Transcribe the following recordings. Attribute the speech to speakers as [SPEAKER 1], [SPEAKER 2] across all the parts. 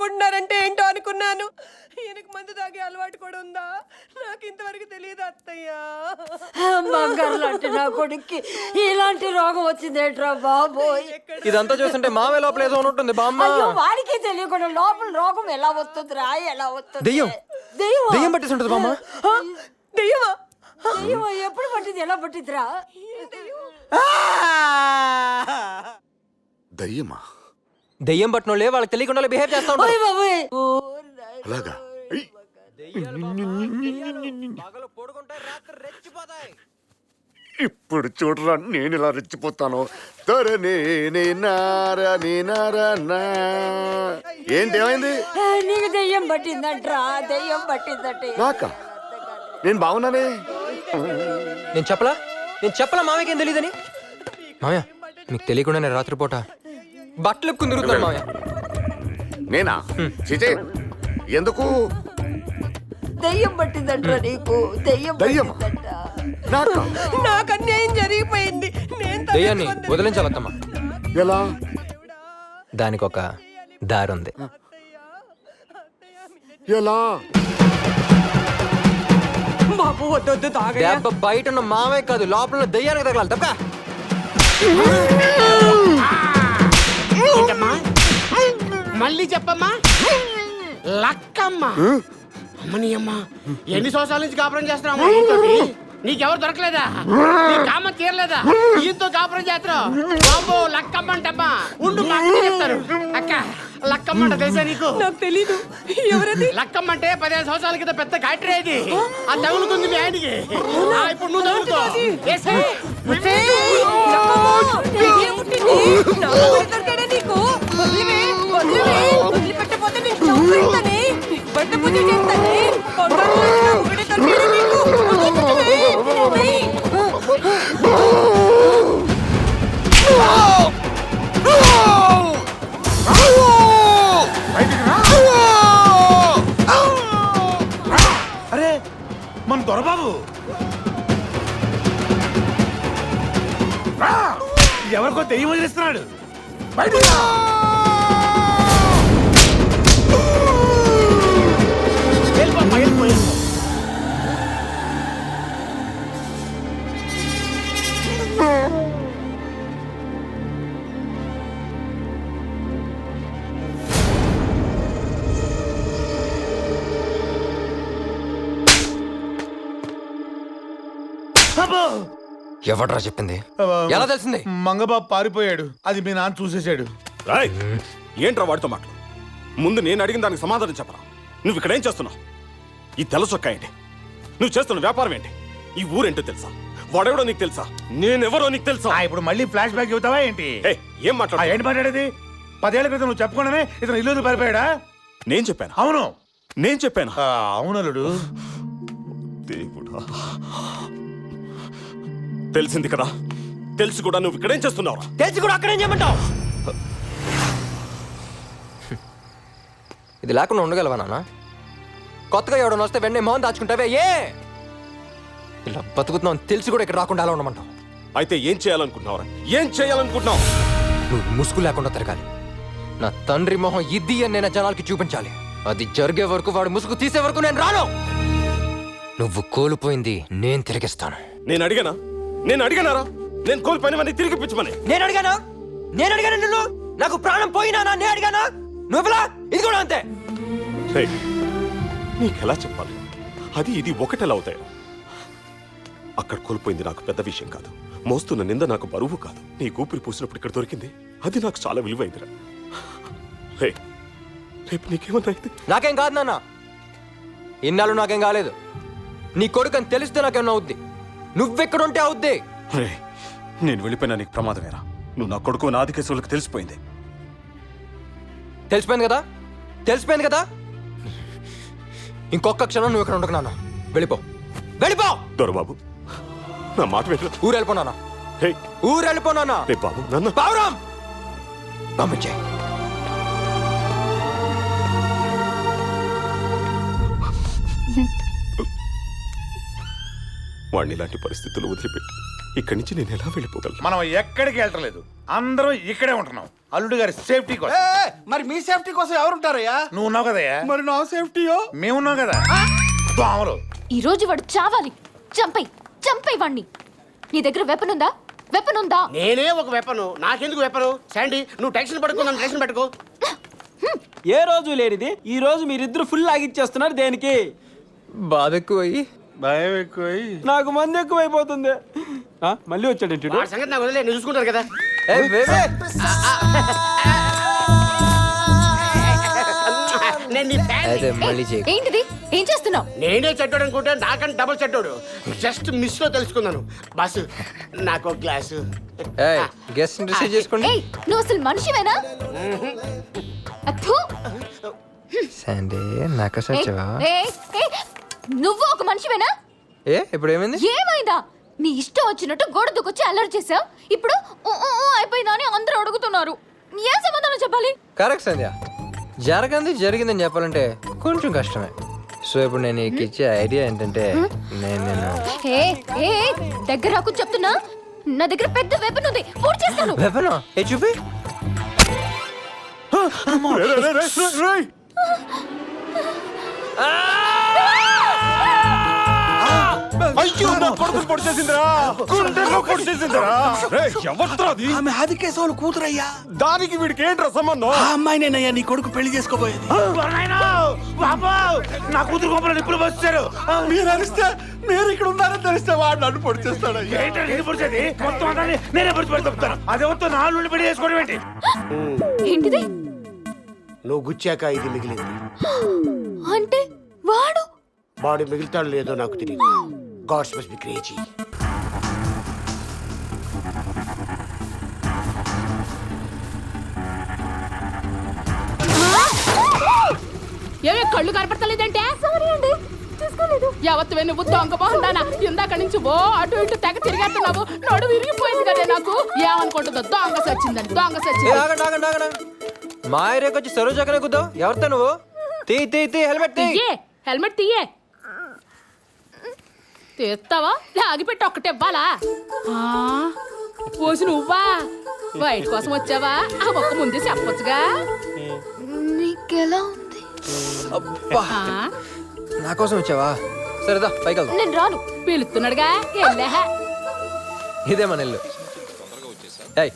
[SPEAKER 1] అనుకుంటున్నారంటే ఏంటో అనుకున్నాను. ఈయనకు మందు తాగే అలవాటు కూడా ఉందా? నాకు ఇంతవరకు తెలియదు అత్తయ్య.
[SPEAKER 2] బంగారు లాంటి నా కొడుక్కి ఇలాంటి రోగం వచ్చిందేట్రా బాబోయ్.
[SPEAKER 3] ఇదంతా చూస్తుంటే మావే లోపల ఏదో ఉంటుంది బామ్మ.
[SPEAKER 2] అయ్యో వాడికి తెలియకుండా లోపల రోగం ఎలా వస్తుందిరా, ఎలా వస్తుంది?
[SPEAKER 3] దెయ్యం
[SPEAKER 2] దెయ్యం
[SPEAKER 3] దెయ్యం పట్టేసి ఉంటుంది బామ్మ.
[SPEAKER 1] దెయ్యమా?
[SPEAKER 2] దెయ్యం ఎప్పుడు పట్టింది, ఎలా పట్టిద్దిరా?
[SPEAKER 4] దయ్యమా?
[SPEAKER 3] దెయ్యం పట్టిన వాళ్ళే వాళ్ళకి తెలియకుండా బిహేవ్ చేస్తా ఉంటారు.
[SPEAKER 2] ఓయ్ బాబోయ్.
[SPEAKER 4] అలాగా? ఇప్పుడు చూడరా నేను ఇలా రెచ్చిపోతాను. ఏంటి ఏమైంది?
[SPEAKER 2] నీకు దెయ్యం పట్టిందంట్రా, దెయ్యం పట్టిందంటే.
[SPEAKER 4] నాకా? నేను బాగున్నానే.
[SPEAKER 3] నేను చెప్పలా మామయ్యకి ఏం తెలియదని. మామయ్య మీకు తెలియకుండా నేను రాత్రిపూట బట్టలు ఎప్పుకుని తిరుగుతున్నాను మామయ్య.
[SPEAKER 4] నేనా? చిచే ఎందుకు?
[SPEAKER 2] దెయ్యం పట్టిందంట్రా నీకు, దెయ్యం
[SPEAKER 4] దయ్యమా?
[SPEAKER 2] పట్టిందంట.
[SPEAKER 4] నాకా?
[SPEAKER 1] నాకు అన్యాయం జరిగిపోయింది. నేను
[SPEAKER 3] దెయ్యాన్ని వదిలించాలత్తమ్మా.
[SPEAKER 4] ఎలా?
[SPEAKER 3] దానికి ఒక దారి ఉంది.
[SPEAKER 4] ఎలా?
[SPEAKER 1] బాబు వద్దు తాగ.
[SPEAKER 3] దెబ్బ బయట ఉన్న మామయ్య కాదు, లోపల ఉన్న దెయ్యానికి తగలాలి తప్ప.
[SPEAKER 5] మళ్ళీ చెప్పమ్మా. లక్కమ్మ. అమ్మని అమ్మ, ఎన్ని సంవత్సరాల నుంచి కాపురం చేస్తున్నావు? నీకెవరు దొరకలేదా? నీ కామ తీరలేదా? ఈయంతో కాపురం చేస్తున్నావు బాబు. లక్కమ్మ అంటమ్మా. ఉండు మా అక్క చెప్తారు. అక్క లక్కమ్మ అంట తెలుసా నీకు?
[SPEAKER 1] నాకు తెలీదు. ఎవరది?
[SPEAKER 5] లక్కమ్మ అంటే 15 సంవత్సరాల క్రితం పెద్ద గాయత్రి అది. ఆ తగులుకుంది మీ ఆయనకి. ఇప్పుడు నువ్వు తగులుకో.
[SPEAKER 1] వదిలిపెట్టపోతే నేను చంపేస్తానే. బట్ట పూజ చేస్తానే. ఒకటే దొరికాడే నీకు.
[SPEAKER 6] అరే మన దొరబాబు ఎవరికో దెయ్యం వదిలిస్తున్నాడు. బయటికి రా.
[SPEAKER 3] ఎవడ్రా చెప్పింది? ఎలా తెలిసింది?
[SPEAKER 6] మంగబాబు పారిపోయాడు, అది మీ నాన్న చూసేశాడు.
[SPEAKER 7] ఏంట్రా వాడితో మాటలు? ముందు నేను అడిగిన దానికి సమాధానం చెప్పరా. నువ్వు ఇక్కడేం చేస్తున్నావు? ఈ తెల్ల చొక్కా ఏంటి? నువ్వు చేస్తున్న వ్యాపారం ఏంటి? ఈ ఊరేంటో తెలుసా? వాడెవడో నీకు తెలుసా? నేనెవరో నీకు తెలుసా?
[SPEAKER 6] ఇప్పుడు మళ్ళీ ఫ్లాష్ బ్యాక్ చెబుతావా ఏంటి?
[SPEAKER 7] ఏం మాట్లాడు?
[SPEAKER 6] ఏంటి మాట్లాడేది? 10 ఏళ్ల క్రితం నువ్వు చెప్పకుండానే ఇతను ఇల్లు పారిపోయాడా?
[SPEAKER 7] నేను చెప్పాను.
[SPEAKER 6] అవును
[SPEAKER 7] నేను చెప్పాను.
[SPEAKER 6] అవునలుడు.
[SPEAKER 7] దేవుడా, తెలిసింది కదా. తెలిసి కూడా నువ్వు ఇక్కడేం చేస్తున్నావు?
[SPEAKER 3] తెలిసి కూడా అక్కడేం చేయమంటావు? ఇది లేకుండా ఉండగలవా నాన్న? కొత్తగా ఎవడన్నా వస్తే వెంటనే మౌన్ దాచుకుంటావే. ఇలా బతుకుతున్నావు తెలిసి కూడా ఇక్కడ రాకుండా ఎలా ఉండమంటావు?
[SPEAKER 7] అయితే ఏం చేయాలనుకుంటున్నావు? ఏం చేయాలనుకుంటున్నావు?
[SPEAKER 3] నువ్వు ముసుగు లేకుండా తిరగాలి. నా తండ్రి మొహం ఇది అని నేను జనాలకి చూపించాలి. అది జరిగే వరకు, వాడు ముసుగు తీసే వరకు నేను రాను. నువ్వు కోల్పోయింది నేను తిరిగిస్తాను.
[SPEAKER 7] నేను అడిగానారా? నేను కోల్పోయినవన్నీ తిరిగి పిచ్చమని
[SPEAKER 3] నేను అడిగానా నిన్ను? నాకు ప్రాణం పోయినా నేను అడిగానా? నువ్వులా ఇది కూడా అంతే.
[SPEAKER 7] నీకెలా చెప్పాలి? అది ఇది ఒకటెలా అవుతాయి? అక్కడ కోల్పోయింది నాకు పెద్ద విషయం కాదు. మోస్తున్న నింద నాకు బరువు కాదు. నీ ఊపిరి పూసినప్పుడు ఇక్కడ దొరికింది, అది నాకు చాలా విలువైందిరా. రేపు నీకేమన్నా అయితే?
[SPEAKER 3] నాకేం కాదు నాన్న, ఇన్నాళ్ళు నాకేం కాలేదు. నీ కొడుకు అని తెలిస్తే నాకేమన్నా అవుద్ది. నువ్వెక్కడుంటే అవుద్ది.
[SPEAKER 7] నేను వెళ్ళిపోయినా నీకు ప్రమాదమేరా. నువ్వు నా కొడుకు నా ఆదికేశవులకు తెలిసిపోయింది.
[SPEAKER 3] తెలిసిపోయింది కదా. ఇంకొక క్షణం నువ్వు ఇక్కడ ఉండకు నాన్న. వెళ్ళిపో.
[SPEAKER 7] దొరబాబు, నా మాట వెళ్ళి
[SPEAKER 3] ఊరెళ్ళిపోనా? ఊరెళ్ళిపోనా?
[SPEAKER 7] బాబు నన్ను
[SPEAKER 3] పావురాం పంపించే.
[SPEAKER 7] వాడిని ఇలాంటి పరిస్థితులు వదిలిపెట్టి ఇక్కడి నుంచి నేను ఎలా వెళ్ళిపోగలను?
[SPEAKER 6] మనం ఎక్కడికి వెళ్ళట్లేదు, అందరం ఇక్కడే ఉంటున్నాం. అల్లుడు గారి సేఫ్టీ కోసం.
[SPEAKER 8] మరి మీ సేఫ్టీ కోసం ఎవరుంటారయ్యా?
[SPEAKER 6] నువ్వు ఉన్నావు కదయ్యా.
[SPEAKER 8] మరి నా సేఫ్టీయో?
[SPEAKER 6] మేమున్నాం కదా. దోమలు.
[SPEAKER 9] ఈ రోజు వాడు చావాలి. చంపై వాణ్ణి. నీ దగ్గర వెపన్ ఉందా? వెపన్ ఉందా?
[SPEAKER 5] నేనే ఒక వెపను. నాకెందుకు వెపను? శాండీ నువ్వు టెన్షన్ పడుకో, నన్ను టెన్షన్ పెట్టుకో.
[SPEAKER 10] ఏ రోజు లేనిది ఈ రోజు మీరిద్దరు ఫుల్ లాగిచ్చేస్తున్నారు దేనికి?
[SPEAKER 3] బాధ ఎక్కువ అయ్యి
[SPEAKER 8] భయం ఎక్కువ.
[SPEAKER 10] నాకు మంది ఎక్కువైపోతుంది. మళ్ళీ వచ్చాడు
[SPEAKER 5] వాడి సంగతి నాకు వదిలే, నేను చూసుకుంటాను కదా. నేను నీ ఫ్యాన్.
[SPEAKER 3] అయితే మళ్ళీ చేయి.
[SPEAKER 9] ఏంటిది? ఏం చేస్తున్నావు?
[SPEAKER 5] నేనే చెడ్డోడు అనుకుంటే నాకంటే డబుల్ చెడ్డోడు. జస్ట్ మిస్ లో తెలుసుకున్నాను. బాసు నాకు ఒక గ్లాసు.
[SPEAKER 3] గెస్ట్ రిసీవ్ చేసుకోండి.
[SPEAKER 9] ఏయ్, నువ్వు అసలు మనిషివేనా? అథు.
[SPEAKER 3] సండే నాకు సచ్చవా?
[SPEAKER 9] ఏయ్, ఏయ్, నువ్వు ఒక మనిషివేనా?
[SPEAKER 3] ఇప్పుడు ఏమైంది?
[SPEAKER 9] ఏమైందా? నీ ఇష్టం వచ్చినట్టు గోడ దూకొచ్చి అల్లరి చేసావు. ఇప్పుడు ఊ, ఊ, ఊ అయిపోయిందా అని అందరూ అడుగుతున్నారు. ఏం సమాధానం చెప్పాలి?
[SPEAKER 3] కరెక్ట్ సంధ్య, జరిగిందని చెప్పాలంటే కొంచెం కష్టమే. సో ఇప్పుడు నేను నీకు ఇచ్చే ఐడియా ఏంటంటే నేను
[SPEAKER 9] ఏ ఏ దగ్గర రాకు చెప్తున్నా. నా దగ్గర పెద్ద వెపన్ ఉంది. పూర్తి చేస్తాను.
[SPEAKER 3] వెపనా? ఏ చూపి.
[SPEAKER 7] అయ్యో నా కొడుకు పొడిచేసిందిరా. గుండెల్లో పొడిచేసిందిరా. రేయ్, ఎవరితో అది?
[SPEAKER 8] ఆమె ఆదికేశవులు కూతురయ్యా.
[SPEAKER 7] దానికి వీడికి ఏంట్రా సంబంధం?
[SPEAKER 8] ఆ అమ్మాయినేనయ్యా నీ కొడుకు పెళ్లి చేసుకోబోయేది.
[SPEAKER 6] నా కూతురు గొప్పలు ఇప్పుడు వచ్చారు.
[SPEAKER 8] మీరు అరిస్తే మీరు ఇక్కడ ఉన్నారని తెలిస్తే వాడు నన్ను పొడి చేస్తాడయ్యా.
[SPEAKER 6] ఏంటంటే పొడిచేది? మొత్తం అంతా నేనే పొడిచి పెట్టి చెప్తాను. అదేవతో నాలుగు పెళ్లి చేసుకోవడం ఏంటి?
[SPEAKER 9] ఏంటిది?
[SPEAKER 5] నువ్వు గుచ్చాక ఇది మిగిలింది.
[SPEAKER 9] అంటే వాడు
[SPEAKER 5] వాడు మిగులుతాడు లేదో నాకు తెలియదు. God's must be crazy.
[SPEAKER 1] ఏమే కళ్ళు కనపడతలేదంటే?
[SPEAKER 9] సారీ అండి, తీసుకోలేదు.
[SPEAKER 1] యావత్తువే నువ్వు దొంగ బాగుండానా? ఇందాక నుంచి ఓ అటు ఇటు తెగ తిరిగేస్తున్నావు. నడు విరిగిపోయింది కదే నాకు. ఏమనుకుంటుందో దొంగ సచ్చిందని. దొంగ సచ్చింది.
[SPEAKER 3] మా ఏరియాకి వచ్చి సరోజాకనే కుద్దావు. ఎవరితో నువ్వు? తీ హెల్మెట్ తీ.
[SPEAKER 1] తీయే, హెల్మెట్ తీయే. తీస్తావా? లాగిపెట్టి ఒక్కటే ఇవ్వాలా? పోసి నువ్వా బయట కోసం వచ్చావా? ఆ ఒక్క ముందే చెప్పొచ్చుగా.
[SPEAKER 9] నీకెలా ఉంది?
[SPEAKER 3] అబ్బా, నా కోసం వచ్చావా? సరేదా పైకి వెళ్దాం.
[SPEAKER 9] నేను రాను.
[SPEAKER 1] పిలుస్తున్నాడుగా. వెళ్ళే.
[SPEAKER 3] ఇదే మన ఇల్లు. ఏయ్,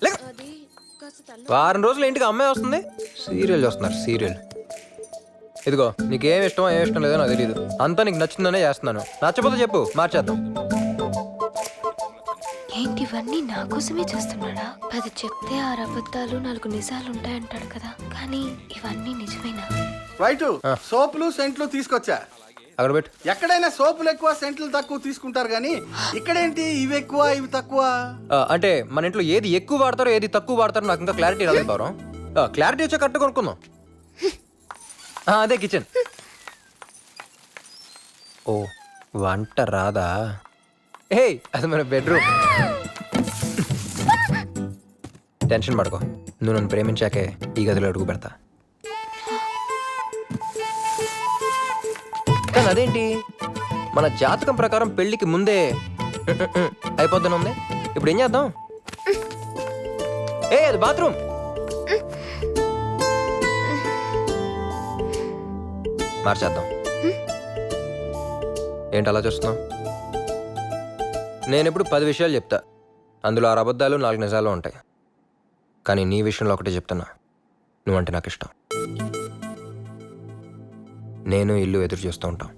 [SPEAKER 3] లెగ్. వారం రోజులు ఇంటికి అమ్మాయి వస్తుంది. సీరియల్ చూస్తున్నారు, సీరియల్. ఇదిగో నీకేం ఇష్టమో ఏం ఇష్టం లేదో నాకు తెలియదు. అంతా నీకు నచ్చిందనే చేస్తున్నాను. నచ్చపోతే చెప్పు, మార్చేద్దాం.
[SPEAKER 9] ఏంటి ఇవన్నీ నా కోసమే చేస్తున్నాడా? 10 చెప్తే 6 అబద్ధాలు 4 నిజాలు ఉంటాయంటాడు కదా. కానీ ఇవన్నీ నిజమేనా?
[SPEAKER 8] రైట్, సోపులు సెంట్లు తీసుకొచ్చా.
[SPEAKER 3] అక్కడ పెట్టు.
[SPEAKER 8] ఎక్కడైనా సోపులు ఎక్కువ సెంట్లు తక్కువ తీసుకుంటారు కానీ ఇక్కడేంటి ఇవి ఎక్కువ ఇవి తక్కువ?
[SPEAKER 3] అంటే మన ఇంట్లో ఏది ఎక్కువ వాడతారో ఏది తక్కువ వాడతారో నాకు ఇంకా క్లారిటీ రాలేదు పౌరం. క్లారిటీ వచ్చా కరెక్ట్ కొనుక్కుందాం. అదే కిచెన్. ఓ, వంట రాదా? ఏ అది మన బెడ్రూమ్. టెన్షన్ పడుకో, నువ్వు నన్ను ప్రేమించాకే ఈ గదిలో అడుగు పెడతా. కానీ అదేంటి, మన జాతకం ప్రకారం పెళ్లికి ముందే అయిపోద్దని ఉంది. ఇప్పుడు ఏం చేద్దాం? ఏ అది బాత్రూమ్. మార్చేద్దాం. ఏంటి అలా చూస్తున్నావు? నేను ఇప్పుడు 10 విషయాలు చెప్తా. అందులో 6 అబద్ధాలు 4 నిజాలు ఉంటాయి. కానీ నీ విషయంలో ఒకటే చెప్తున్నా, నువ్వంటే నాకు ఇష్టం. నేను ఇల్లు ఎదురు చూస్తూ ఉంటాం.